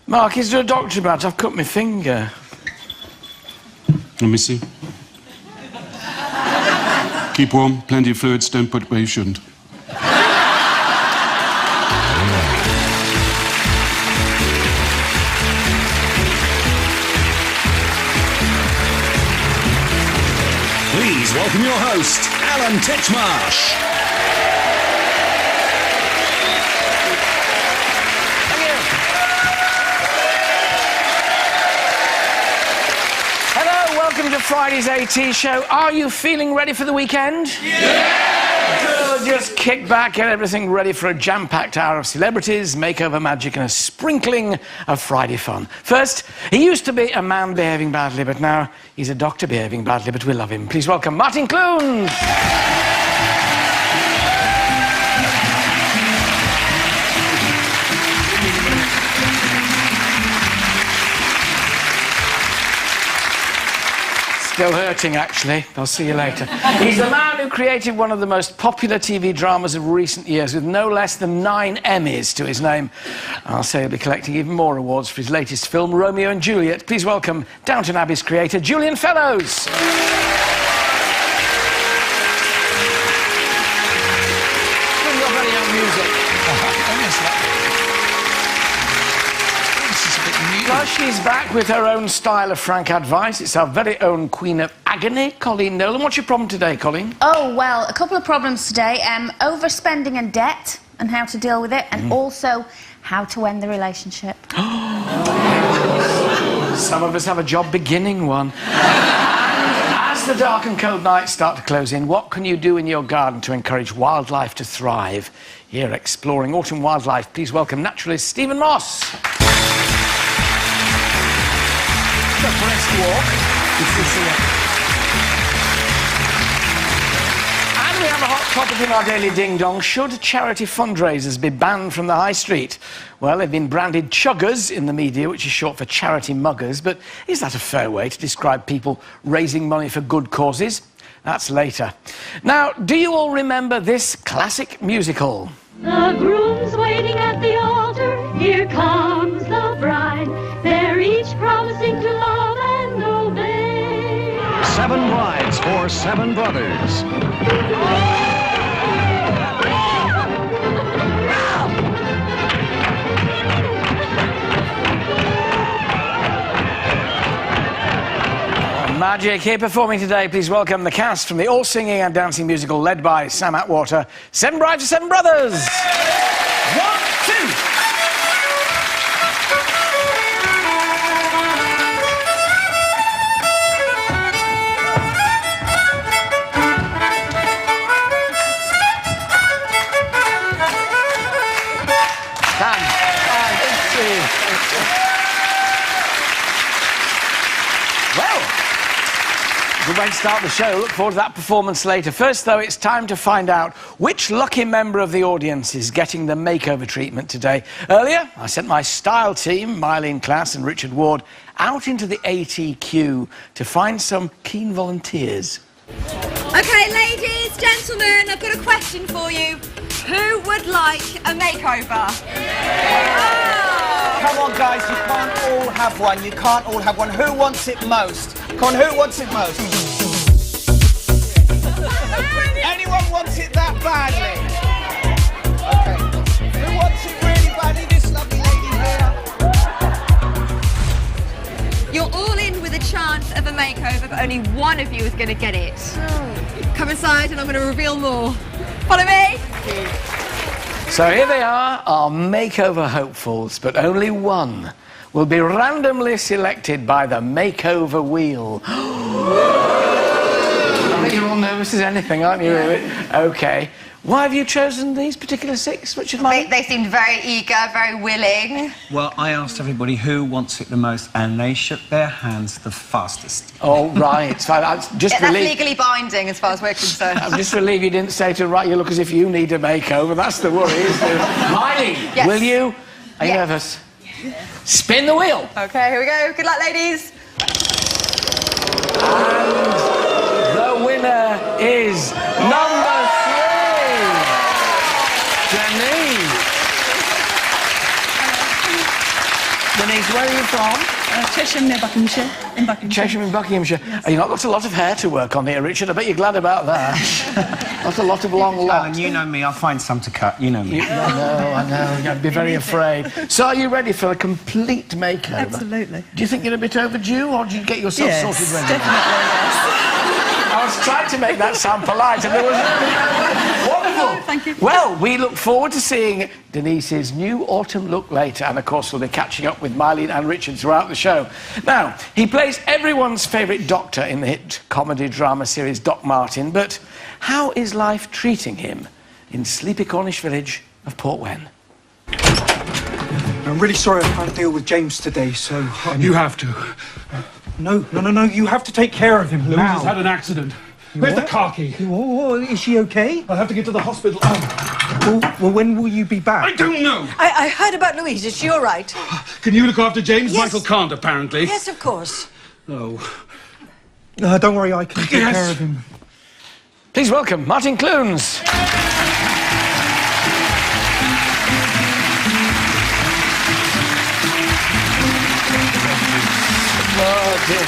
Mark, is there a doctor about? I've cut my finger. Let me see. Keep warm, plenty of fluids, don't put it where you shouldn't. Please welcome your host, Alan Titchmarsh. Hello, welcome to Friday's AT show. Are you feeling ready for the weekend? Yeah! Good, just kick back, get everything ready for a jam-packed hour of celebrities, makeover magic and a sprinkling of Friday fun. First, he used to be a man behaving badly, but now he's a doctor behaving badly, but we love him. Please welcome Martin Clunes. Still hurting, actually. I'll see you later. He's the man who created one of the most popular TV dramas of recent years, with no less than 9 Emmys to his name. I'll say he'll be collecting even more awards for his latest film, Romeo and Juliet. Please welcome Downton Abbey's creator, Julian Fellowes. Bring your very own music. Well, she's back with her own style of frank advice. It's our very own Queen of Agony, Colleen Nolan. What's your problem today, Colleen? Oh, well, a couple of problems today. Overspending and debt and how to deal with it, and also how to end the relationship. Some of us have a job beginning one. As the dark and cold nights start to close in, what can you do in your garden to encourage wildlife to thrive? Here, exploring autumn wildlife, please welcome naturalist Stephen Moss. Walk. And we have a hot topic in our daily ding-dong. Should charity fundraisers be banned from the high street? Well, they've been branded chuggers in the media, which is short for charity muggers, but is that a fair way to describe people raising money for good causes? That's later. Now, do you all remember this classic musical? The groom's waiting at the altar, here comes the bride. They're each promising to love and obey. 7 brides for 7 brothers. Magic. Here performing today, please welcome the cast from the all-singing and dancing musical led by Sam Atwater, 7 Brides for 7 Brothers. 1, 2. Good way to start the show. Look forward to that performance later. First, though, it's time to find out which lucky member of the audience is getting the makeover treatment today. Earlier, I sent my style team, Mylene Class and Richard Ward, out into the ATQ to find some keen volunteers. OK, ladies, gentlemen, I've got a question for you. Who would like a makeover? Oh. Come on, guys, you can't all have one. You can't all have one. Who wants it most? Come on, who wants it most? Anyone wants it that badly? Okay. Who wants it really badly? This lovely lady here. You're all in with a chance of a makeover, but only one of you is going to get it. Come inside and I'm going to reveal more. Follow me. So here they are, our makeover hopefuls, but only one will be randomly selected by the makeover wheel. I think you're all nervous as anything, aren't you? Yeah. OK. Why have you chosen these particular 6, Richard? They seemed very eager, very willing. Well, I asked everybody who wants it the most, and they shook their hands the fastest. Oh, right. So that's legally binding as far as we're concerned. I'm just relieved you didn't say to right, you look as if you need a makeover. That's the worry, isn't it? Miley, yes. Will you? Are you nervous? Yeah. Spin the wheel. OK, here we go. Good luck, ladies. And the winner is number 3. Jenny. Denise, where are you from? Cheshire near Buckinghamshire. In Buckinghamshire. Cheshire in Buckinghamshire. Yes. You've not got a lot of hair to work on here, Richard. I bet you're glad about that. Not a lot of long locks. Alan, you know me. I'll find some to cut. You know me. I know. You'd be very afraid. So are you ready for a complete makeover? Absolutely. Do you think you're a bit overdue, or do you get yourself sorted ready? Definitely, I was trying to make that sound polite, and there was... Wonderful. Oh, thank you. Well, we look forward to seeing Denise's new autumn look later, and of course we'll be catching up with Mylene and Richard throughout the show. Now, he plays everyone's favourite doctor in the hit comedy drama series Doc Martin, but how is life treating him in sleepy Cornish village of Portwen? I'm really sorry I can't deal with James today, so... You have to. No, you have to take care of him Louise now. has had an accident. Where's the car key? Oh, is she okay? I'll have to get to the hospital. Well, when will you be back? I don't know. I heard about Louise. Is she all right? Can you look after James? Yes. Michael can't, apparently. Yes, of course. Oh. Don't worry, I can take care of him. Please welcome Martin Clunes. Oh, dear.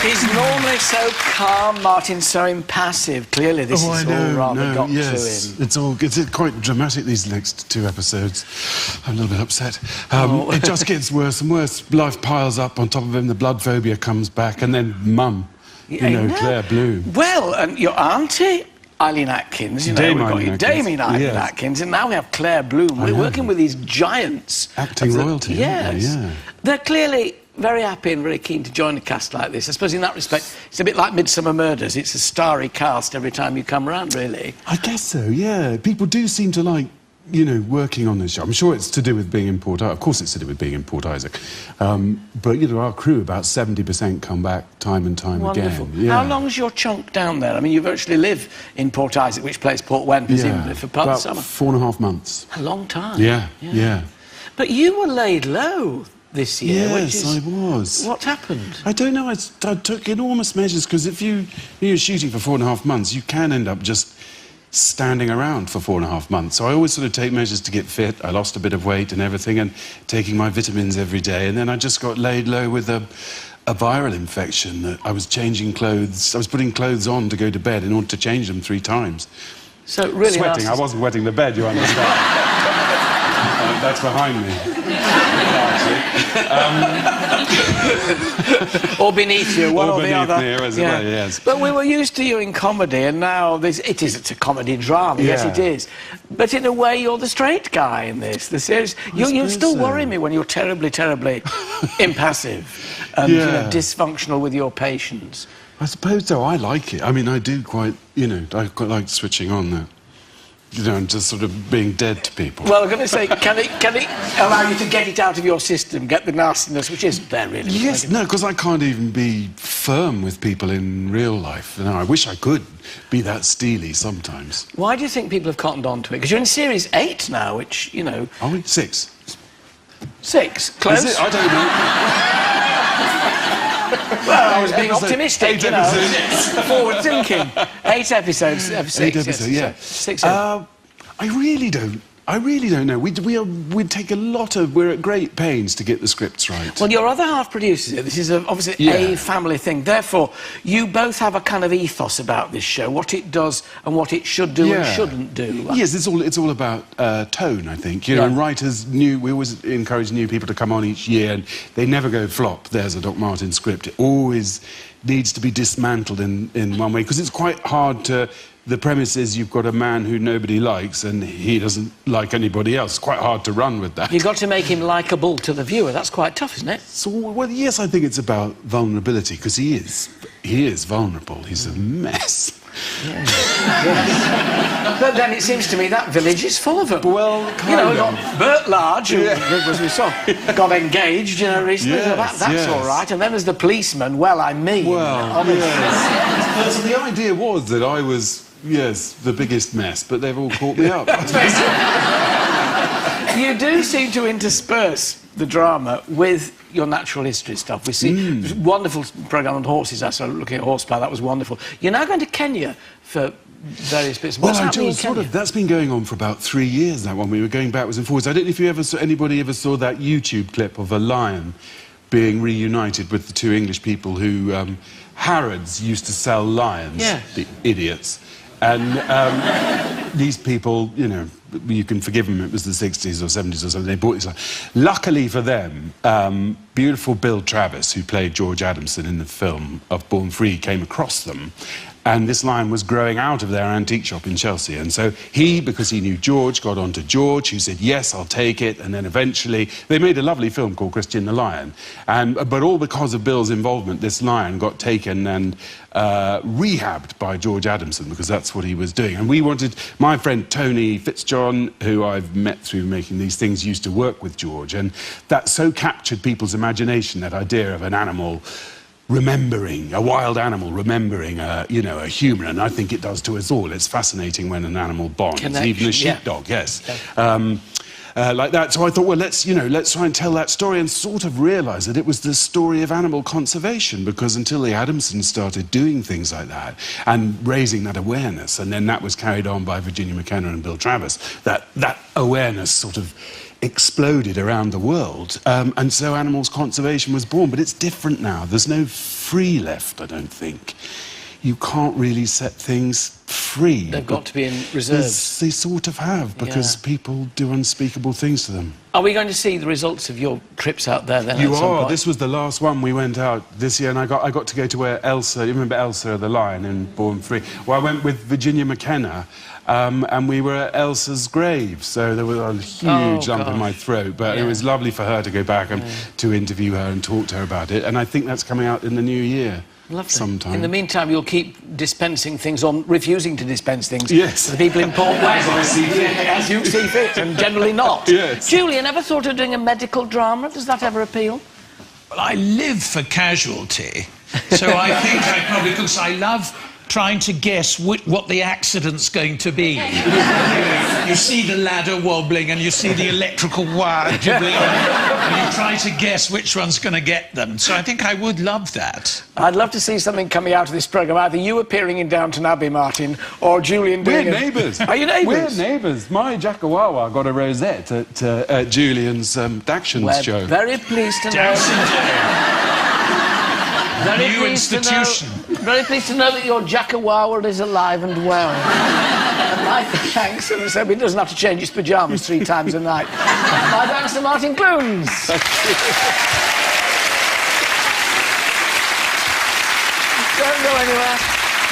He's normally so calm, Martin's so impassive. Clearly, this is all rather got to him. It's quite dramatic, these next two episodes. I'm a little bit upset. It just gets worse and worse. Life piles up on top of him, the blood phobia comes back, and then Mum, Claire Bloom. Well, and your auntie, Eileen Atkins, Dame Eileen Atkins, and now we have Claire Bloom. We're working with these giants. Acting royalty, yes. yeah. They're clearly very happy and very keen to join a cast like this. I suppose in that respect, it's a bit like Midsummer Murders. It's a starry cast every time you come round, really. I guess so, yeah. People do seem to like, working on this show. I'm sure it's to do with being in Port Isaac. Of course it's to do with being in Port Isaac. But, our crew, about 70% come back time and time Wonderful. again. Yeah. How long's your chunk down there? I mean, you virtually live in Port Isaac, which plays Portwen, presumably, for part of the summer. About 4.5 months. A long time. Yeah. But you were laid low this year. Yes, I was. What happened? I don't know. I took enormous measures, because if you're shooting for 4.5 months, you can end up just standing around for 4.5 months. So I always sort of take measures to get fit. I lost a bit of weight and everything, and taking my vitamins every day. And then I just got laid low with a viral infection. That I was changing clothes. I was putting clothes on to go to bed in order to change them 3 times. So really sweating. I wasn't wetting the bed, you understand? That's behind me. Or beneath you, one or the other. Yes. But we were used to you in comedy, and now it's a comedy drama. Yeah. Yes, it is. But in a way, you're the straight guy in this. The series. You still worry me when you're terribly, terribly impassive and dysfunctional with your patients. I suppose so. I like it. I mean, I do quite. I quite like switching on that. And just sort of being dead to people. Well, I'm going to say, can it allow you to get it out of your system, get the nastiness, which isn't there, really? Yes, no, because I can't even be firm with people in real life. I wish I could be that steely sometimes. Why do you think people have cottoned on to it? Because you're in Series 8 now, which, Are we? 6. 6? Close? Is it? I don't know. Well, I was being optimistic, 8 episodes. Forward thinking. 8 episodes of 6. 8 episodes, yeah. 6. I really don't know. We take a lot of... We're at great pains to get the scripts right. Well, your other half produces it. This is obviously a family thing. Therefore, you both have a kind of ethos about this show, what it does and what it should do and shouldn't do. Yes, it's all about tone, I think. And writers we always encourage new people to come on each year, and they never go flop. There's a Doc Martin script. It always needs to be dismantled in one way, because it's quite hard to... The premise is you've got a man who nobody likes, and he doesn't like anybody else. It's quite hard to run with that. You've got to make him likeable to the viewer. That's quite tough, isn't it? So, well, yes, I think it's about vulnerability, because he is vulnerable. He's a mess. Yes. But then it seems to me that village is full of them. Well, we've got Bert Large, who, as we saw, got engaged, recently. Yes, that's all right. And then there's the policeman. Well, honestly. So the idea was that I was... Yes, the biggest mess, but they've all caught me up. You do seem to intersperse the drama with your natural history stuff. We see a wonderful programme on horses. I started looking at horsepower. That was wonderful. You're now going to Kenya for various bits. Well, What's happening in sort Kenya? of. That's been going on for about 3 years. That one we were going backwards and forwards. I don't know if you ever anybody ever saw that YouTube clip of a lion being reunited with the two English people who Harrods used to sell lions. Yes. The idiots. And these people, you know, you can forgive them, it was the 60s or 70s or something, they bought this lion. Luckily for them, beautiful Bill Travis, who played George Adamson in the film of Born Free, came across them. And this lion was growing out of their antique shop in Chelsea. And so he, because he knew George, got on to George, who said, yes, I'll take it. And then eventually, they made a lovely film called Christian the Lion. But all because of Bill's involvement, this lion got taken and rehabbed by George Adamson, because that's what he was doing. And we wanted, my friend Tony Fitzjohn, who I've met through making these things, used to work with George. And that so captured people's imagination, that idea of an animal remembering, a wild animal remembering, you know, a human, and I think it does to us all. It's fascinating when an animal bonds, Connection, even a sheepdog, yes. Like that. So I thought, well, let's try and tell that story, and sort of realise that it was the story of animal conservation, because until the Adamsons started doing things like that and raising that awareness, and then that was carried on by Virginia McKenna and Bill Travis, that awareness sort of exploded around the world, and so animals conservation was born. But it's different now. There's no free left, I don't think. You can't really set things free. They've got to be in reserves. They sort of have, because people do unspeakable things to them. Are we going to see the results of your trips out there then? You at some are. point? This was the last one we went out this year, and I got to go to where Elsa. You remember Elsa the lion in Born Free? Well, I went with Virginia McKenna, and we were at Elsa's grave. So there was a huge lump in my throat, but it was lovely for her to go back and to interview her and talk to her about it. And I think that's coming out in the new year. Lovely. Sometime. In the meantime, you'll keep dispensing things, or refusing to dispense things. Yes. To the people in Port West. As you see fit, and generally not. Yes. Julian, ever thought of doing a medical drama? Does that ever appeal? Well, I live for casualty, so I think I probably could. I love trying to guess what the accident's going to be. You see the ladder wobbling and you see the electrical wire dribbling on, and you try to guess which one's going to get them. So I think I would love that. I'd love to see something coming out of this programme, either you appearing in Downton Abbey, Martin, or Julian doing We're neighbours. Are you neighbours? We're neighbours. My Jackawawa got a rosette at Julian's Dactions show. Very pleased to know. New institution. Very pleased to know that your Jackawawa is alive and well. And my thanks, and so he doesn't have to change his pyjamas 3 times a night. My thanks to Martin Clunes. Don't go anywhere.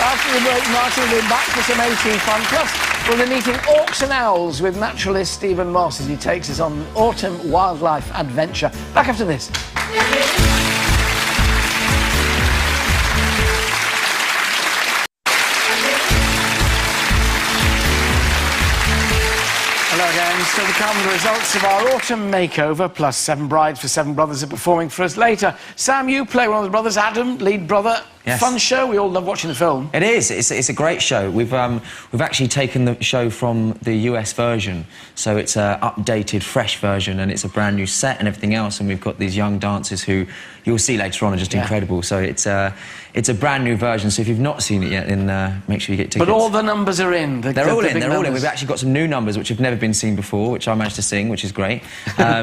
After the break, Martin will be back for some AT fun. Plus, we'll be meeting Orcs and Owls with naturalist Stephen Moss as he takes us on an autumn wildlife adventure. Back after this. Hello again. Still to come, the results of our autumn makeover, plus 7 brides for 7 brothers are performing for us later. Sam, you play one of the brothers, Adam, lead brother. Yes. Fun show. We all love watching the film. It is. It's a great show. We've actually taken the show from the US version, so it's an updated, fresh version, and it's a brand new set and everything else. And we've got these young dancers who you'll see later on are just incredible. So it's a brand new version. So if you've not seen it yet, then make sure you get tickets. But all the numbers are in. They're all in. We've actually got some new numbers which have never been seen before, which I managed to sing, which is great.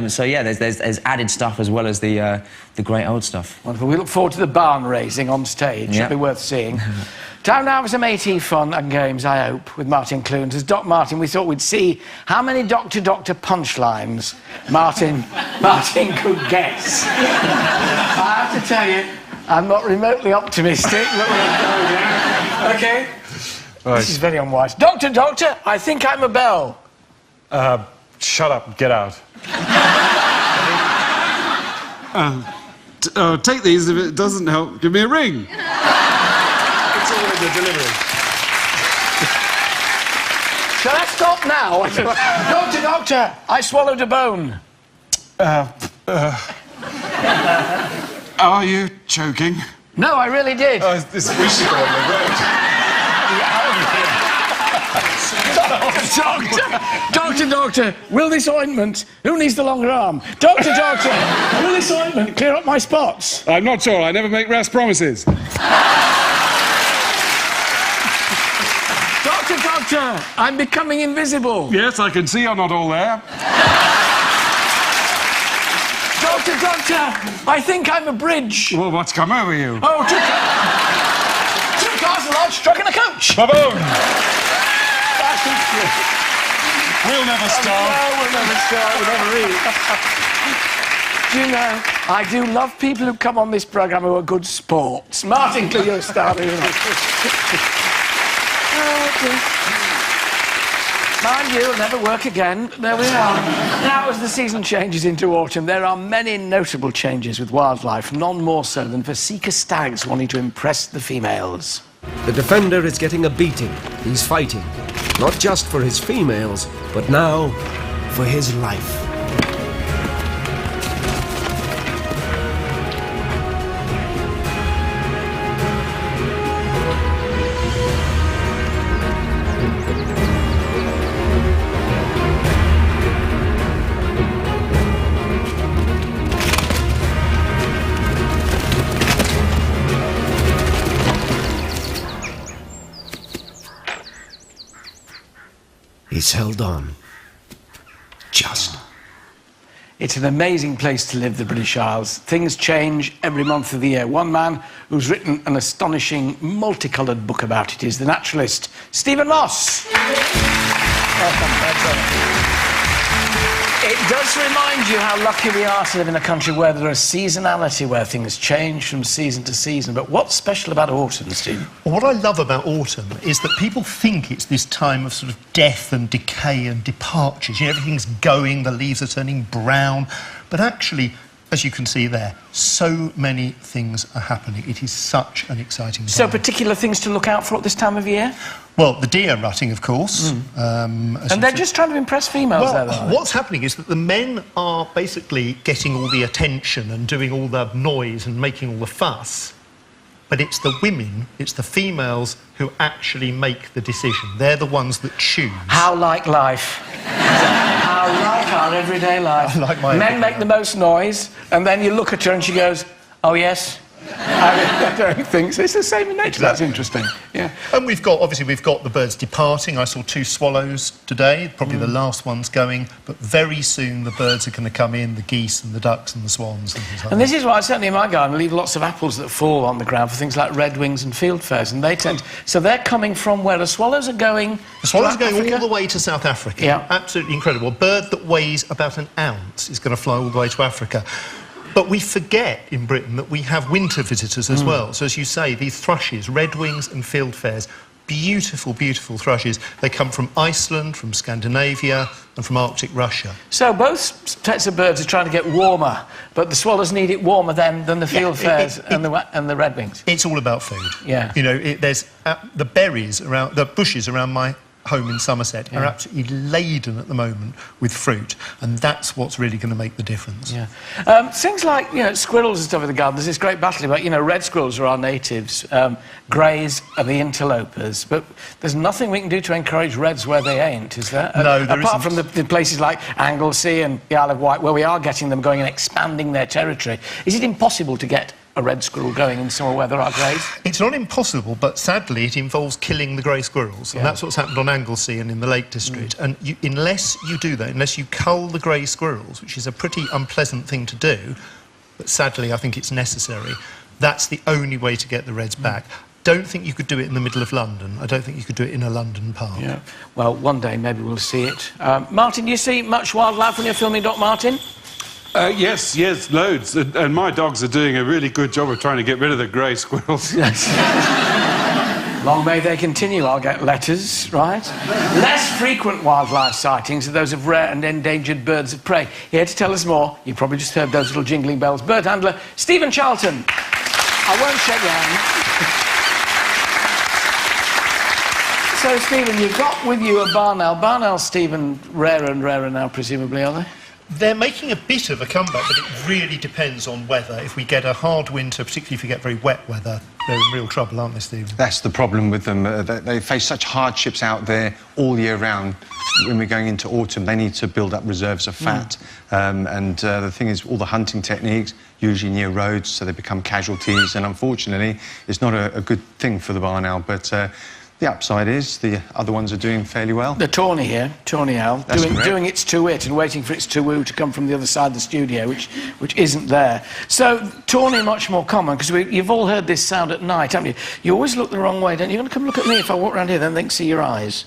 So yeah, there's added stuff as well as the great old stuff. Wonderful. We look forward to the barn raising on stage. Should be worth seeing. Time now for some AT fun and games, I hope, with Martin Clunes. As Doc Martin, we thought we'd see how many Dr. punchlines Martin could guess. I have to tell you, I'm not remotely optimistic. OK? Right. This is very unwise. Doctor, I think I'm a bell. Shut up, get out. Take these. If it doesn't help, give me a ring. It's all in the delivery. Shall I stop now? Doctor, I swallowed a bone. Are you choking? No, I really did. This we should go on the road. Doctor, will this ointment... Who needs the longer arm? Doctor, will this ointment clear up my spots? I'm not sure. I never make rash promises. Doctor, Doctor, I'm becoming invisible. Yes, I can see you're not all there. Doctor, I think I'm a bridge. Well, what's come over you? Oh, two cars, a large truck and a coach. Ba-boom! We'll never stop. No, we'll never stop. We'll never eat. Do you know, I do love people who come on this programme who are good sports. Martin, could you start? Mind you, it'll never work again. There we are. Now, as the season changes into autumn, there are many notable changes with wildlife, none more so than for seeker stags wanting to impress the females. The defender is getting a beating. He's fighting, not just for his females, but now for his life. He's held on. Just. It's an amazing place to live, the British Isles. Things change every month of the year. One man who's written an astonishing, multicoloured book about it is the naturalist Stephen Moss. It does remind you how lucky we are to live in a country where there is seasonality, where things change from season to season. But what's special about autumn, Stephen? Well, what I love about autumn is that people think it's this time of sort of death and decay and departures. You know, everything's going, the leaves are turning brown. But actually, as you can see there, so many things are happening. It is such an exciting time. So particular things to look out for at this time of year? Well, the deer rutting, of course. And they're just trying to impress females, well, there, what's happening is that the men are basically getting all the attention and doing all the noise and making all the fuss. But it's the women, it's the females who actually make the decision. They're the ones that choose. How like life. How like our everyday life. I like my Men make the most noise, and then you look at her and she goes, oh, yes. I don't think so. It's the same in nature. That's interesting. Yeah. And we've got the birds departing. I saw 2 swallows today, probably the last ones going, but very soon the birds are going to come in, the geese and the ducks and the swans and things like And that. this is why, certainly in my garden, we leave lots of apples that fall on the ground for things like redwings and fieldfares, and they tend... So they're coming from where the swallows are going... The swallows are going Africa? all the way to South Africa. Yeah. Absolutely incredible. A bird that weighs about an ounce is going to fly all the way to Africa. But we forget in Britain that we have winter visitors as well. So, as you say, these thrushes, redwings and fieldfares, beautiful, beautiful thrushes. They come from Iceland, from Scandinavia and from Arctic Russia. So both sets of birds are trying to get warmer, but the swallows need it warmer than the fieldfares and the redwings. It's all about food. Yeah. You know, there's the berries around, the bushes around my home in Somerset are absolutely laden at the moment with fruit, and that's what's really going to make the difference. Yeah. Things like, you know, squirrels and stuff in the garden, there's this great battle about, you know, red squirrels are our natives, greys are the interlopers, but there's nothing we can do to encourage reds where they ain't, is there? No, there Apart isn't. from the places like Anglesey and the Isle of Wight, where we are getting them going and expanding their territory. Is it impossible to get a red squirrel going in somewhere where there are greys? It's not impossible, but sadly it involves killing the grey squirrels, and that's what's happened on Anglesey and in the Lake District. And unless you do that, unless you cull the grey squirrels, which is a pretty unpleasant thing to do, but sadly I think it's necessary, that's the only way to get the reds back. Don't think you could do it in the middle of London. I don't think you could do it in a London park. Yeah. Well, one day maybe we'll see it. Martin, do you see much wildlife when you're filming, Doc Martin? Yes, loads. And my dogs are doing a really good job of trying to get rid of the grey squirrels. Yes. Long may they continue. I'll get letters, right? Less frequent wildlife sightings are those of rare and endangered birds of prey. Here to tell us more, you probably just heard those little jingling bells, bird handler Stephen Charlton. I won't shake your hand. So, Stephen, you've got with you a barn owl. Barn owls, Stephen, rarer and rarer now, presumably, are they? They're making a bit of a comeback, but it really depends on weather. If we get a hard winter, particularly if we get very wet weather, they're in real trouble, aren't they, Stephen? That's the problem with them. They face such hardships out there all year round. When we're going into autumn, they need to build up reserves of fat. The thing is, all the hunting techniques, usually near roads, so they become casualties. And unfortunately, it's not a good thing for the barn owl. But The upside is the other ones are doing fairly well. The Tawny here, Tawny Owl, That's correct. doing its to-wit and waiting for its to-woo to come from the other side of the studio, which isn't there. So, Tawny much more common, because you've all heard this sound at night, haven't you? You always look the wrong way, don't you? You're going to come look at me if I walk around here, then they can see your eyes.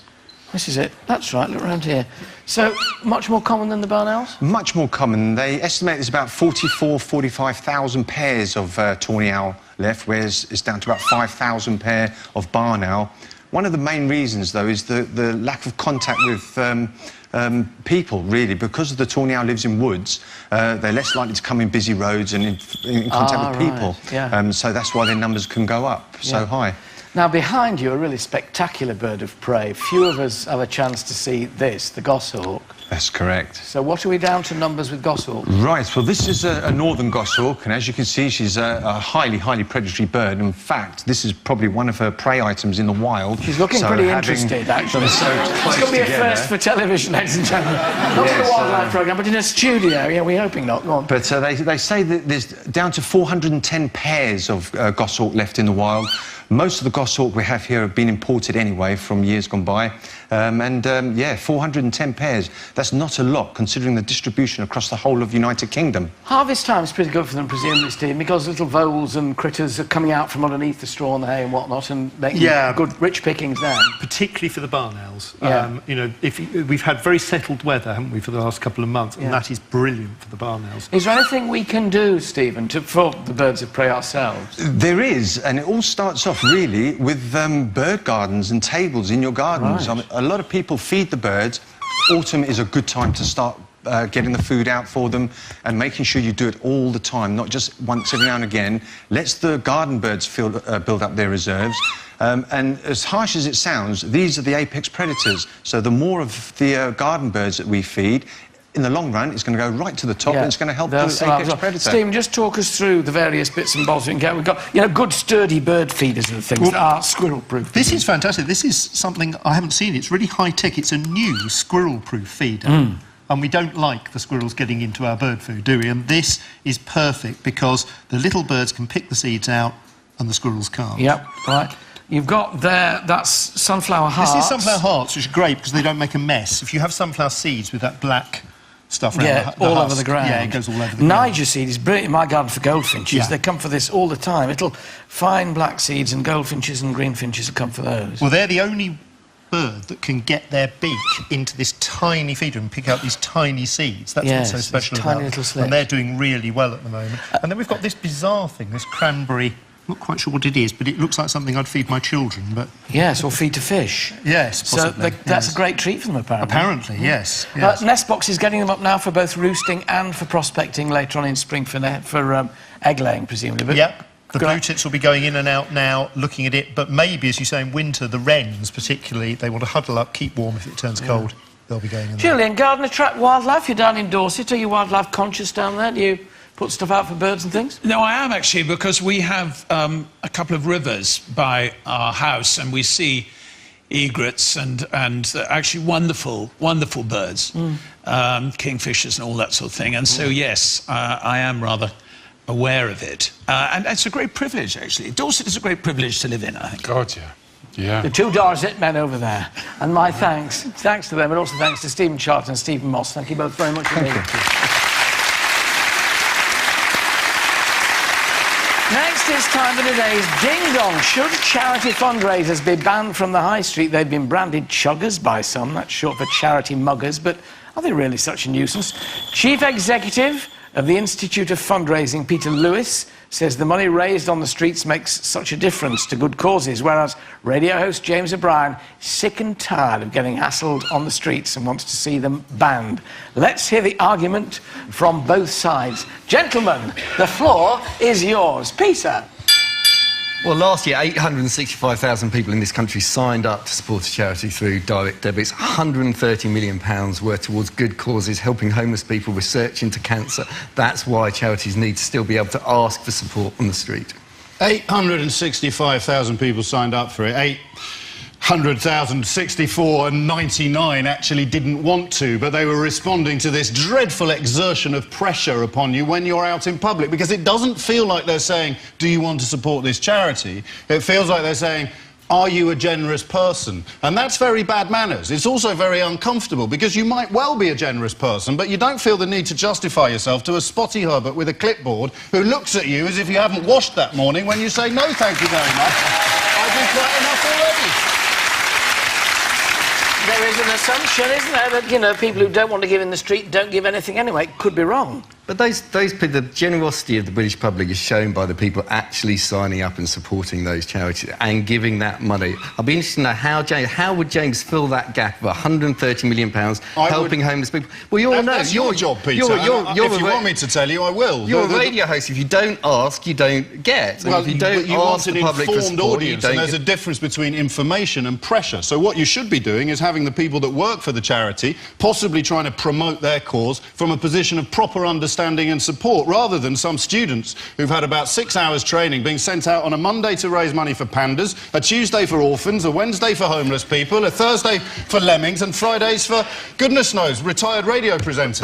This is it. That's right, look around here. So, much more common than the barn owls? Much more common. They estimate there's about 45,000 pairs of tawny owl left, whereas it's down to about 5,000 pair of barn owl. One of the main reasons, though, is the lack of contact with people, really. Because the tawny owl lives in woods, they're less likely to come in busy roads and in contact with people. Right. Yeah. So that's why their numbers can go up so high. Now, behind you, a really spectacular bird of prey. Few of us have a chance to see this, the goshawk. That's correct. So what are we down to numbers with goshawks? Right, well, this is a northern goshawk, and as you can see, she's a highly, highly predatory bird. In fact, this is probably one of her prey items in the wild. She's looking pretty interested, actually. So it's going to be a first for television, ladies and gentlemen. Not for the wildlife programme, but in a studio. Yeah, we're hoping not. Go on. But they say that there's down to 410 pairs of goshawk left in the wild. Most of the goshawk we have here have been imported anyway from years gone by. Yeah, 410 pairs. That's not a lot, considering the distribution across the whole of the United Kingdom. Harvest time is pretty good for them, presumably, Steve, because little voles and critters are coming out from underneath the straw and the hay and whatnot, and making good, rich pickings there. Particularly for the barn owls. Yeah. You know, we've had very settled weather, haven't we, for the last couple of months, and that is brilliant for the barn owls. Is there anything we can do, Stephen, for the birds of prey ourselves? There is, and it all starts off, really, with bird gardens and tables in your gardens. Right. I mean, a lot of people feed the birds. Autumn is a good time to start getting the food out for them and making sure you do it all the time, not just once every now and again. Lets the garden birds build up their reserves. And as harsh as it sounds, these are the apex predators. So the more of the garden birds that we feed, in the long run, it's going to go right to the top and it's going to help the apex predator. Stephen, just talk us through the various bits and bobs we can get. We've got, you know, good sturdy bird feeders and things that are squirrel-proof. This is fantastic. This is something I haven't seen. It's really high-tech. It's a new squirrel-proof feeder. And we don't like the squirrels getting into our bird food, do we? And this is perfect because the little birds can pick the seeds out and the squirrels can't. Yep, right. You've got there, that's sunflower hearts. This is sunflower hearts, which is great because they don't make a mess. If you have sunflower seeds with that black stuff around all over the ground. Yeah, it goes all over the ground. Niger seed is brilliant in my garden for goldfinches. Yeah. They come for this all the time. Little fine black seeds, and goldfinches and greenfinches will come for those. Well, they're the only bird that can get their beak into this tiny feeder and pick out these tiny seeds. That's what's so special about them. Little slips. And they're doing really well at the moment. And then we've got this bizarre thing, this cranberry. I'm not quite sure what it is, but it looks like something I'd feed my children, but... Yes, or feed to fish. Yes, possibly. So that's a great treat for them, apparently. Apparently, yes. Nest Box is getting them up now for both roosting and for prospecting later on in spring for egg-laying, presumably. But yep. The blue tits will be going in and out now, looking at it, but maybe, as you say, in winter, the wrens particularly, they want to huddle up, keep warm if it turns cold. They'll be going in there. Julian, garden attract wildlife. You're down in Dorset. Are you wildlife conscious down there? Do you put stuff out for birds and things? No, I am actually, because we have a couple of rivers by our house, and we see egrets and actually wonderful birds, kingfishers and all that sort of thing. And so, yes, I am rather aware of it. And it's a great privilege, actually. Dorset is a great privilege to live in, I think. God, yeah. Yeah. The two Dorset men over there. And my thanks to them, and also thanks to Stephen Charlton and Stephen Moss. Thank you both very much indeed. Next is time for today's Ding Dong. Should charity fundraisers be banned from the high street? They've been branded chuggers by some. That's short for charity muggers. But are they really such a nuisance? Chief Executive of the Institute of Fundraising, Peter Lewis, says the money raised on the streets makes such a difference to good causes, whereas radio host James O'Brien is sick and tired of getting hassled on the streets and wants to see them banned. Let's hear the argument from both sides. Gentlemen, the floor is yours. Peter. Well, last year, 865,000 people in this country signed up to support a charity through direct debits. £130 million were towards good causes, helping homeless people, research into cancer. That's why charities need to still be able to ask for support on the street. 865,000 people signed up for it. 800,064 and 99 actually didn't want to, but they were responding to this dreadful exertion of pressure upon you when you're out in public, because it doesn't feel like they're saying, do you want to support this charity? It feels like they're saying, are you a generous person? And that's very bad manners. It's also very uncomfortable, because you might well be a generous person, but you don't feel the need to justify yourself to a spotty Herbert with a clipboard who looks at you as if you haven't washed that morning when you say, no, thank you very much. I do quite enough already. There is an assumption, isn't there, that, you know, people who don't want to give in the street don't give anything anyway. Could be wrong. But those people, the generosity of the British public is shown by the people actually signing up and supporting those charities and giving that money. I'd be interested to know how would James fill that gap of £130 million helping homeless people? Well, you all know. That's your job, Peter. If you want me to tell you, I will. You're a radio host. If you don't ask, you don't get. Well, if you don't you want an the public for informed support, audience, and there's a difference between information and pressure. So what you should be doing is having the people that work for the charity possibly trying to promote their cause from a position of proper understanding and support, rather than some students who've had about 6 hours training being sent out on a Monday to raise money for pandas, a Tuesday for orphans, a Wednesday for homeless people, a Thursday for lemmings, and Fridays for, goodness knows, retired radio presenters.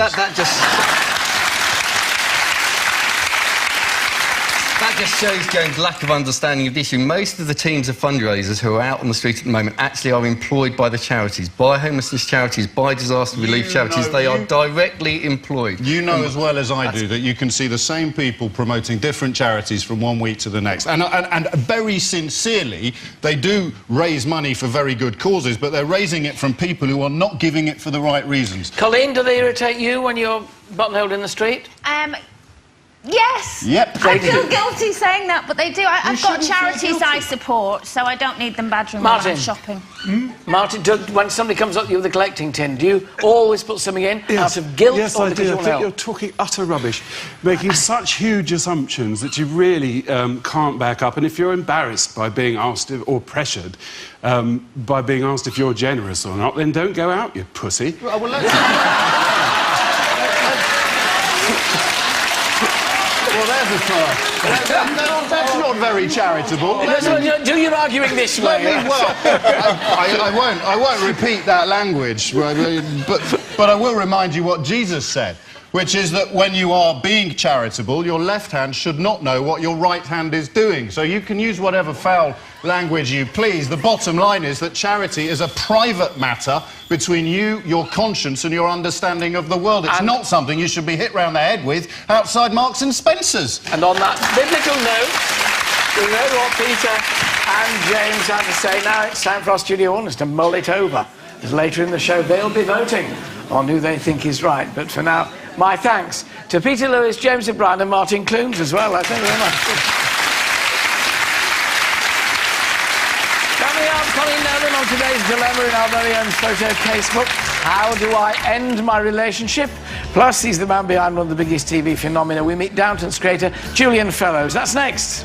That just shows James' lack of understanding of the issue. Most of the teams of fundraisers who are out on the street at the moment actually are employed by the charities, by homelessness charities, by disaster relief charities. They are directly employed. You know as well as I do that you can see the same people promoting different charities from one week to the next. And very sincerely, they do raise money for very good causes, but they're raising it from people who are not giving it for the right reasons. Colleen, do they irritate you when you're buttonholed in the street? Yes. Yep. I feel guilty saying that, but they do. I've got charities I support, so I don't need them badgering me when I'm shopping. Martin, when somebody comes up to you with a collecting tin, do you always put something in out of guilt? Yes, or I because do. you I want to think help? you're talking utter rubbish, making such huge assumptions that you really can't back up. And if you're embarrassed by being asked or pressured by being asked if you're generous or not, then don't go out, you pussy. Well, well, there's a first. That's not very charitable. Do you're arguing this way? I won't repeat that language, but I will remind you what Jesus said, which is that when you are being charitable, your left hand should not know what your right hand is doing. So you can use whatever foul language you please. The bottom line is that charity is a private matter between you, your conscience, and your understanding of the world. It's not something you should be hit round the head with outside Marks and Spencer's. And on that biblical note, we know what Peter and James have to say. Now it's time for our studio audience to mull it over, as later in the show they'll be voting on who they think is right. But for now, my thanks to Peter Lewis, James O'Brien and Martin Clunes as well. Thank you very much. Coming up, Colleen Nolan on today's Dilemma in our very own photo casebook. How do I end my relationship? Plus, he's the man behind one of the biggest TV phenomena. We meet Downton's creator, Julian Fellows. That's next.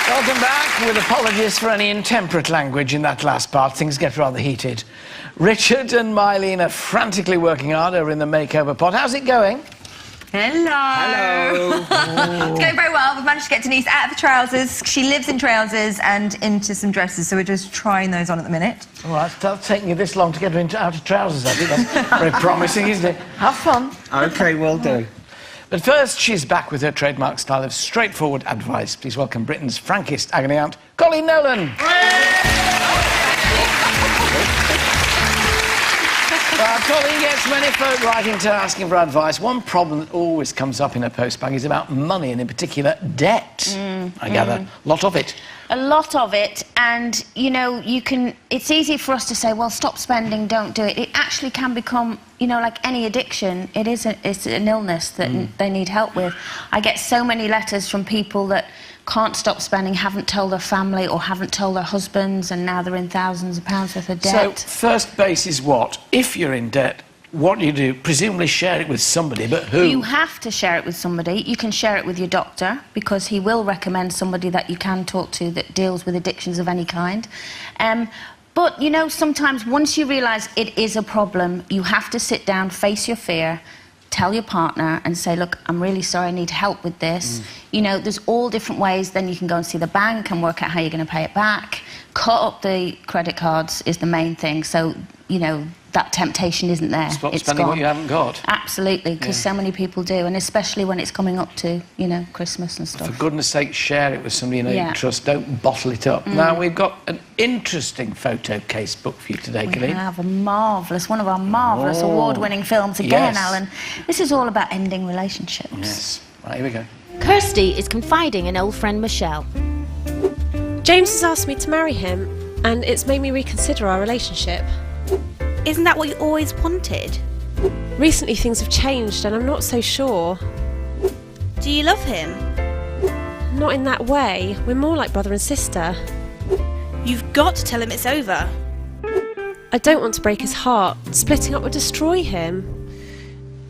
Welcome back, with apologies for any intemperate language in that last part. Things get rather heated. Richard and Mylene are frantically working hard over in the makeover pot. How's it going? Hello. It's going very well. We've managed to get Denise out of the trousers. She lives in trousers and into some dresses, so we're just trying those on at the minute. All right, that's taking you this long to get her out of trousers, I think. That's very promising, isn't it? Have fun. OK, will do. But first, she's back with her trademark style of straightforward advice. Please welcome Britain's frankest agony aunt, Colleen Nolan. Colleen gets many folk writing to asking for advice. One problem that always comes up in her postbag is about money, and in particular, debt. I gather a lot of it. A lot of it, and, you know, it's easy for us to say, well, stop spending, don't do it. It actually can become, you know, like any addiction, it's an illness that they need help with. I get so many letters from people that can't stop spending, haven't told their family or haven't told their husbands, and now they're in thousands of pounds worth of debt. So, first base is what? If you're in debt, what do? Presumably share it with somebody, but who? You have to share it with somebody. You can share it with your doctor, because he will recommend somebody that you can talk to that deals with addictions of any kind. But, you know, sometimes once you realise it is a problem, you have to sit down, face your fear, tell your partner and say, look, I'm really sorry, I need help with this. You know, there's all different ways. Then you can go and see the bank and work out how you're going to pay it back. Cut up the credit cards is the main thing. So, you know, that temptation isn't there. Stop It's spending gone. what you haven't got. Absolutely, because Yeah. so many people do, and especially when it's coming up to, you know, Christmas and stuff. For goodness sake, share it with somebody you know you Yeah. can trust. Don't bottle it up. Mm. Now, we've got an interesting photo case book for you today, We Colleen. have one of our marvellous Oh. award-winning films again, Yes. Alan. This is all about ending relationships. Yes. Right, here we go. Kirsty is confiding in old friend Michelle. James has asked me to marry him, and it's made me reconsider our relationship. Isn't that what you always wanted? Recently things have changed and I'm not so sure. Do you love him? Not in that way. We're more like brother and sister. You've got to tell him it's over. I don't want to break his heart. Splitting up would destroy him.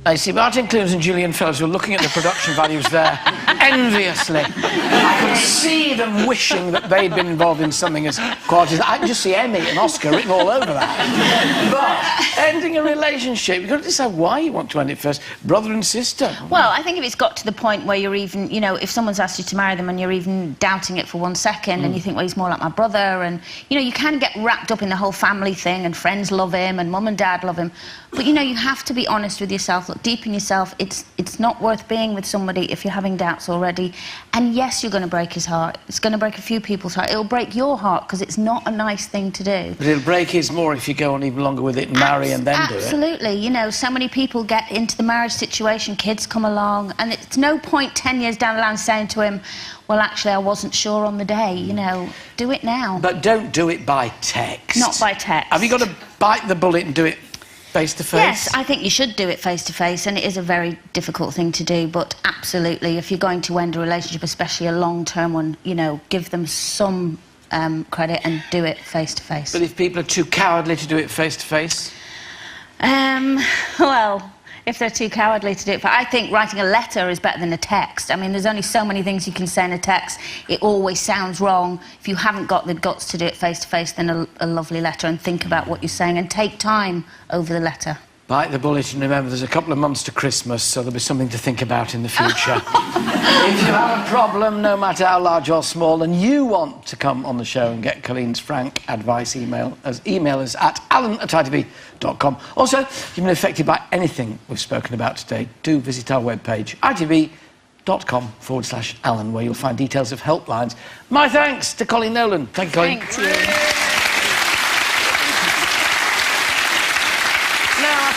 I see Martin Clunes and Julian Fellows were looking at the production values there enviously. I could see them wishing that they'd been involved in something as quality. I can just see Emmy and Oscar written all over that. But ending a relationship, you've got to decide why you want to end it first. Brother and sister. Well, I think if it's got to the point where you're even, you know, if someone's asked you to marry them and you're even doubting it for 1 second and you think, well, he's more like my brother, and, you know, you can get wrapped up in the whole family thing and friends love him and mum and dad love him. But, you know, you have to be honest with yourself. Look deep in yourself. It's not worth being with somebody if you're having doubts already. And yes, you're going to break his heart. It's going to break a few people's heart. It'll break your heart because it's not a nice thing to do. But it'll break his more if you go on even longer with it and marry and then do it. Absolutely. You know, so many people get into the marriage situation, kids come along, and it's no point 10 years down the line saying to him, well, actually, I wasn't sure on the day, you know. Do it now. But don't do it by text. Not by text. Have you got to bite the bullet and do it face-to-face? Yes, I think you should do it face-to-face, and it is a very difficult thing to do, but absolutely, if you're going to end a relationship, especially a long-term one, you know, give them some credit and do it face-to-face. But if people are too cowardly to do it face-to-face? Well, if they're too cowardly to do it, but I think writing a letter is better than a text. I mean, there's only so many things you can say in a text. It always sounds wrong. If you haven't got the guts to do it face-to-face, then a lovely letter, and think about what you're saying and take time over the letter. Bite the bullet and remember there's a couple of months to Christmas, so there'll be something to think about in the future. If you have a problem, no matter how large or small, and you want to come on the show and get Colleen's frank advice, email us at alan@itv.com. Also, if you've been affected by anything we've spoken about today, do visit our webpage, itv.com/Alan, where you'll find details of helplines. My thanks to Colleen Nolan. Thank you, Colleen. Thank you.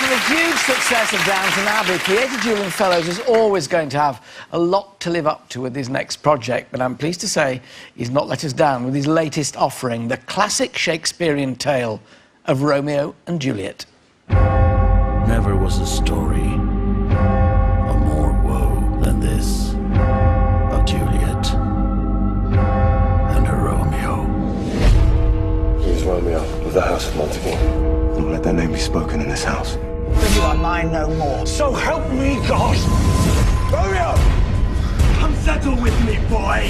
The huge success of Downton Abbey, creator Julian Fellows is always going to have a lot to live up to with his next project, but I'm pleased to say he's not let us down with his latest offering, the classic Shakespearean tale of Romeo and Juliet. Never was a story of more woe than this, of Juliet and her Romeo. He's Romeo of the House of Montague. Don't let that name be spoken in this house. You are mine no more. So help me God! Romeo! Come settle with me, boy!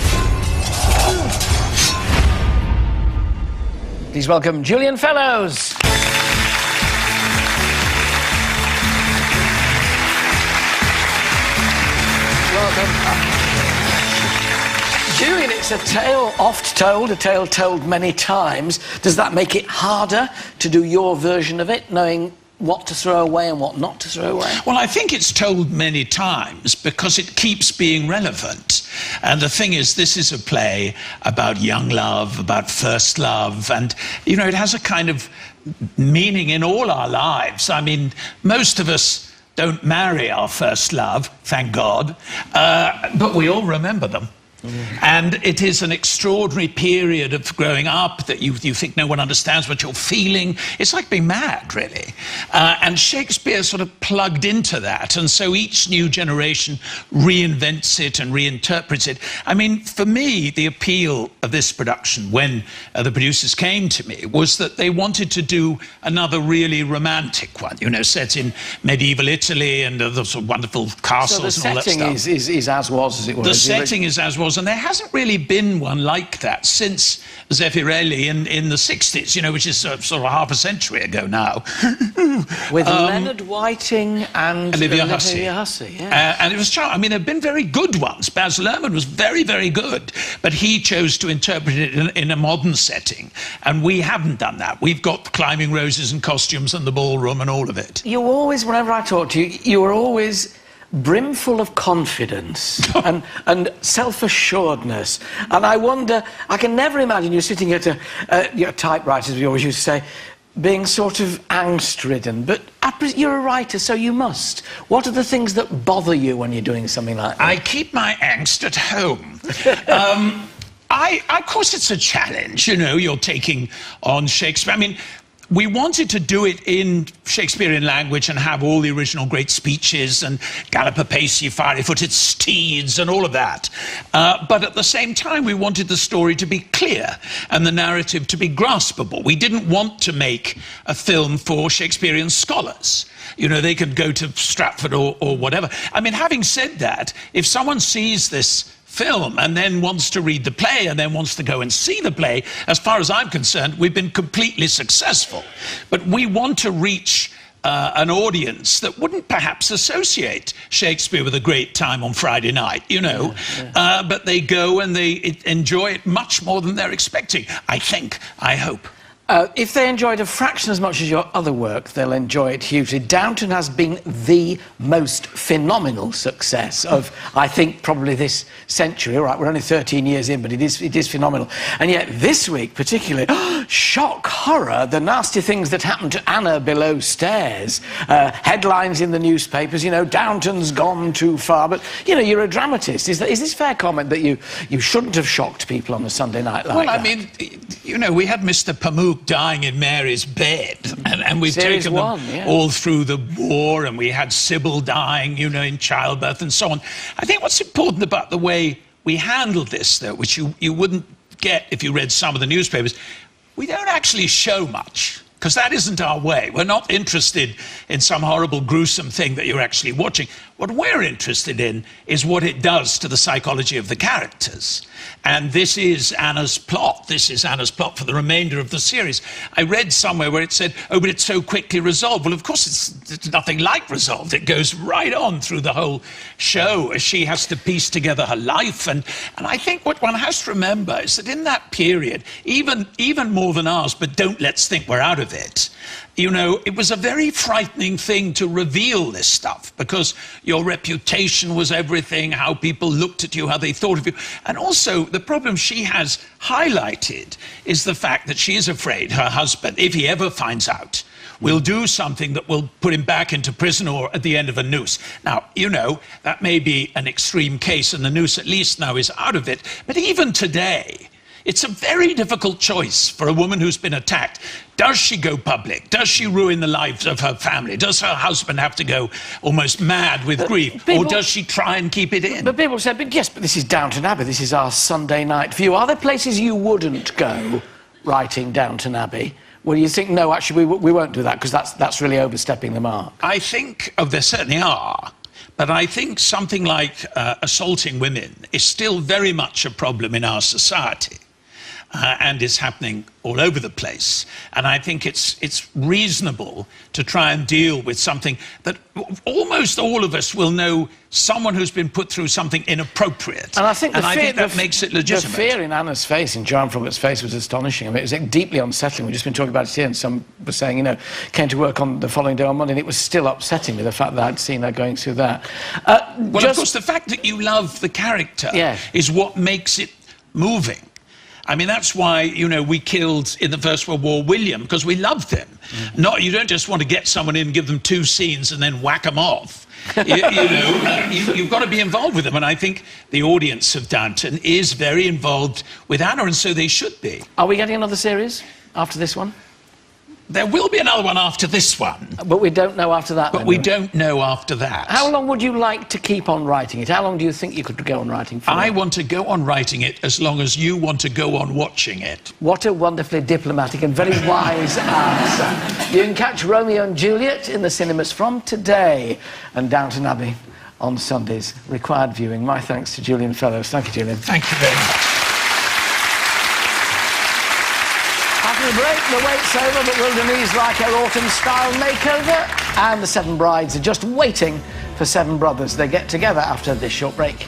Please welcome Julian Fellows. Welcome. Julian, it's a tale oft told, a tale told many times. Does that make it harder to do your version of it, knowing what to throw away and what not to throw away? Well, I think it's told many times because it keeps being relevant. And the thing is, this is a play about young love, about first love, and, you know, it has a kind of meaning in all our lives. I mean, most of us don't marry our first love, thank God, but we all remember them. And it is an extraordinary period of growing up that you think no one understands what you're feeling. It's like being mad, really. And Shakespeare sort of plugged into that. And so each new generation reinvents it and reinterprets it. I mean, for me, the appeal of this production, when the producers came to me, was that they wanted to do another really romantic one, you know, set in medieval Italy and the sort of wonderful castles and all that stuff. So the setting is as was, as it were. The setting is as was. was, and there hasn't really been one like that since Zeffirelli in the 60s, you know, which is sort of half a century ago now. With Leonard Whiting and Olivia Hussey. Yeah. And it was charming. I mean, there have been very good ones. Baz Luhrmann was very, very good, but he chose to interpret it in a modern setting, and we haven't done that. We've got climbing roses and costumes and the ballroom and all of it. You always, whenever I talk to you, you are always brimful of confidence and self-assuredness. And I wonder, I can never imagine you sitting at a typewriter, as we always used to say, being sort of angst-ridden. But you're a writer, so you must. What are the things that bother you when you're doing something like that? I keep my angst at home. Of course, it's a challenge, you know, you're taking on Shakespeare. I mean, we wanted to do it in Shakespearean language and have all the original great speeches and gallop apace, ye fiery-footed steeds and all of that. But at the same time, we wanted the story to be clear and the narrative to be graspable. We didn't want to make a film for Shakespearean scholars. You know, they could go to Stratford or whatever. I mean, having said that, if someone sees this film and then wants to read the play and then wants to go and see the play, as far as I'm concerned, we've been completely successful. But we want to reach an audience that wouldn't perhaps associate Shakespeare with a great time on Friday night, you know. But they go and they enjoy it much more than they're expecting, I think, I hope. If they enjoyed a fraction as much as your other work, they'll enjoy it hugely. Downton has been the most phenomenal success of, I think, probably this century. All right, we're only 13 years in, but it is phenomenal. And yet this week, particularly, shock, horror, the nasty things that happened to Anna below stairs. Headlines in the newspapers, you know, Downton's gone too far. But, you know, you're a dramatist. Is this fair comment that you shouldn't have shocked people on a Sunday night like that? Well, I mean, you know, we had Mr. Pamuk dying in Mary's bed, and we've taken them all through the war, and we had Sybil dying, you know, in childbirth and so on. I think what's important about the way we handled this, though, which you wouldn't get if you read some of the newspapers, we don't actually show much, because that isn't our way. We're not interested in some horrible, gruesome thing that you're actually watching. What we're interested in is what it does to the psychology of the characters. And this is Anna's plot. This is Anna's plot for the remainder of the series. I read somewhere where it said, oh, but it's so quickly resolved. Well, of course, it's nothing like resolved. It goes right on through the whole show as she has to piece together her life. And I think what one has to remember is that in that period, even more than ours, but let's think we're out of it, you know, it was a very frightening thing to reveal this stuff, because your reputation was everything, how people looked at you, how they thought of you. And also, the problem she has highlighted is the fact that she is afraid her husband, if he ever finds out, will do something that will put him back into prison or at the end of a noose. Now, you know, that may be an extreme case, and the noose at least now is out of it. But even today, it's a very difficult choice for a woman who's been attacked. Does she go public? Does she ruin the lives of her family? Does her husband have to go almost mad with grief? Or does she try and keep it in? But people say, but yes, but this is Downton Abbey. This is our Sunday night view. Are there places you wouldn't go writing Downton Abbey, where you think, no, actually, we won't do that, because that's really overstepping the mark? I think, there certainly are. But I think something like assaulting women is still very much a problem in our society. And is happening all over the place. And I think it's reasonable to try and deal with something that almost all of us will know someone who's been put through something inappropriate. And I think that makes it legitimate. The fear in Anna's face, in Joan Froggatt's face, was astonishing. I mean, it was deeply unsettling. We've just been talking about it here, and some were saying, you know, came to work on the following day on Monday, and it was still upsetting me, the fact that I'd seen her going through that. Well, of course, the fact that you love the character is what makes it moving. I mean, that's why, you know, we killed in the First World War William, because we loved him. You don't just want to get someone in, give them 2 scenes and then whack them off. You've got to be involved with them. And I think the audience of Downton is very involved with Anna, and so they should be. Are we getting another series after this one? There will be another one after this one. But we don't know after that, But we don't know after that. How long would you like to keep on writing it? How long do you think you could go on writing for? I want to go on writing it as long as you want to go on watching it. What a wonderfully diplomatic and very wise answer. You can catch Romeo and Juliet in the cinemas from today, and Downton Abbey on Sundays. Required viewing. My thanks to Julian Fellows. Thank you, Julian. Thank you very much. After the break, the wait's over, but will Denise like her autumn-style makeover? And the 7 brides are just waiting for 7 brothers. They get together after this short break.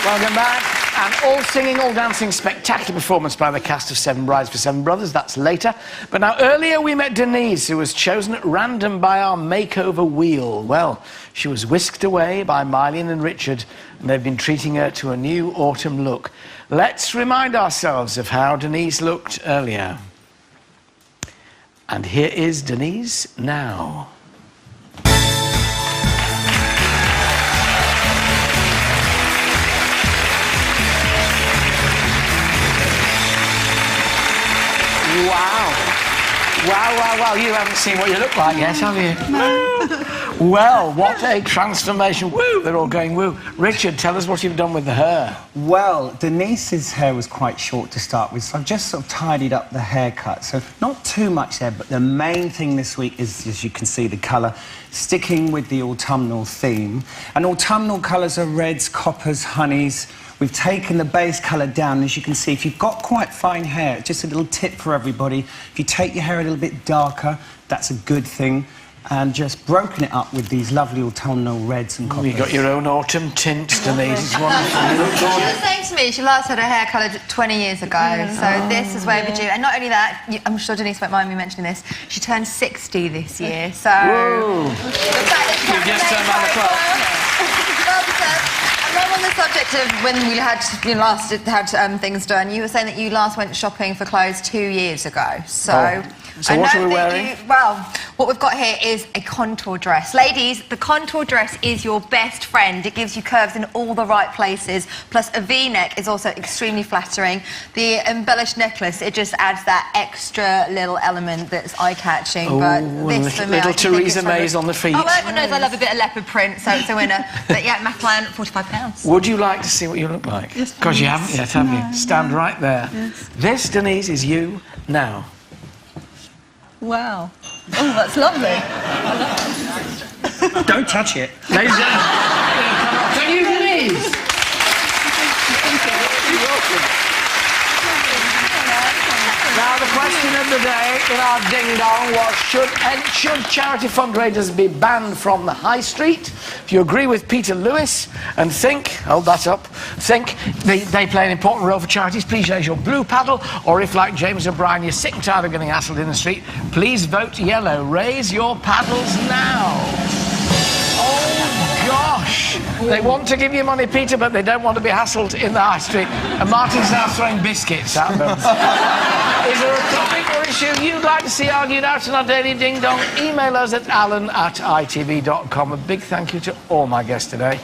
Welcome back. And all singing, all dancing, spectacular performance by the cast of 7 Brides for 7 Brothers. That's later. But now, earlier we met Denise, who was chosen at random by our makeover wheel. Well, she was whisked away by Mylene and Richard, and they've been treating her to a new autumn look. Let's remind ourselves of how Denise looked earlier. And here is Denise now. Wow. Wow, wow, wow. You haven't seen what you look like yet, have you? No. Well, what a transformation. Woo! They're all going woo. Richard, tell us what you've done with the hair. Well, Denise's hair was quite short to start with, so I've just sort of tidied up the haircut. So not too much there, but the main thing this week is, as you can see, the colour, sticking with the autumnal theme. And autumnal colours are reds, coppers, honeys. We've taken the base colour down. As you can see, if you've got quite fine hair, just a little tip for everybody, if you take your hair a little bit darker, that's a good thing. And just broken it up with these lovely autumnal reds and coppers. You got your own autumn tint, Denise. It's wonderful. You look She was gorgeous. saying to me she last had her hair coloured 20 years ago, so this is way overdue. And not only that, I'm sure Denise won't mind me mentioning this, she turned 60 this year, so... Whoa. The fact that You've just turned around the clock. Well deserved. And then on the subject of when we had last had things done, you were saying that you last went shopping for clothes 2 years ago. So, So I what know are we that wearing? well, what we've got here is a contour dress. Ladies, the contour dress is your best friend. It gives you curves in all the right places. Plus, a V-neck is also extremely flattering. The embellished necklace, it just adds that extra little element that's eye-catching. But this, for me, little I think Theresa it's May's on the feet. Oh, well, everyone knows I love a bit of leopard print, so it's a winner. But yeah, Maclan, £45. Would you like to see what you look like? Yes, Because you please. haven't yet, have you? No, Stand right there. Yes. This, Denise, is you now. Wow. Oh, that's lovely. Don't touch it. Ladies and gentlemen, thank you, Denise. You're welcome. Now, the question of the day in our ding-dong was, should charity fundraisers be banned from the high street? If you agree with Peter Lewis and think, hold that up, think they play an important role for charities, please raise your blue paddle. Or if, like James O'Brien, you're sick and tired of getting hassled in the street, please vote yellow. Raise your paddles now. Oh, gosh. They want to give you money, Peter, but they don't want to be hassled in the high street. And Martin's now throwing biscuits at them. Is there a topic or issue you'd like to see argued out in our Daily Ding Dong? Email us at alan@itv.com. A big thank you to all my guests today.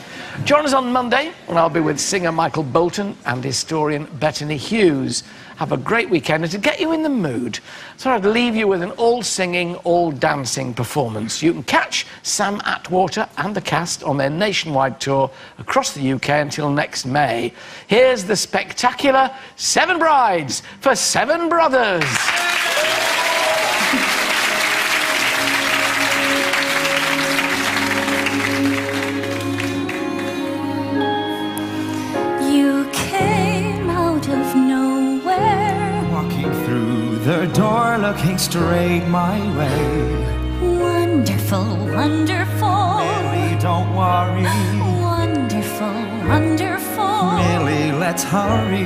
Join us on Monday, when I'll be with singer Michael Bolton and historian Bettany Hughes. Have a great weekend, and to get you in the mood, so I'd leave you with an all-singing, all-dancing performance. You can catch Sam Atwater and the cast on their nationwide tour across the UK until next May. Here's the spectacular 7 Brides for 7 Brothers. You came out of nowhere, Walking through the door, looking straight my way. wonderful, wonderful, Mary, don't worry. wonderful, wonderful, Millie, let's hurry.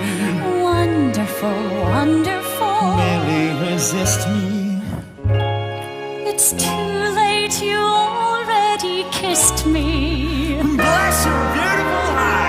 wonderful, wonderful. Millie, resist me. It's too late, you already kissed me. Bless your beautiful heart.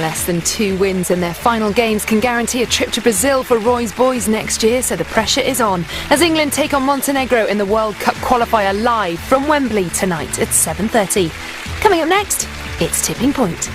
less than 2 wins in their final games can guarantee a trip to Brazil for Roy's boys next year, so the pressure is on as England take on Montenegro in the World Cup qualifier live from Wembley tonight at 7:30. Coming up next, it's Tipping Point.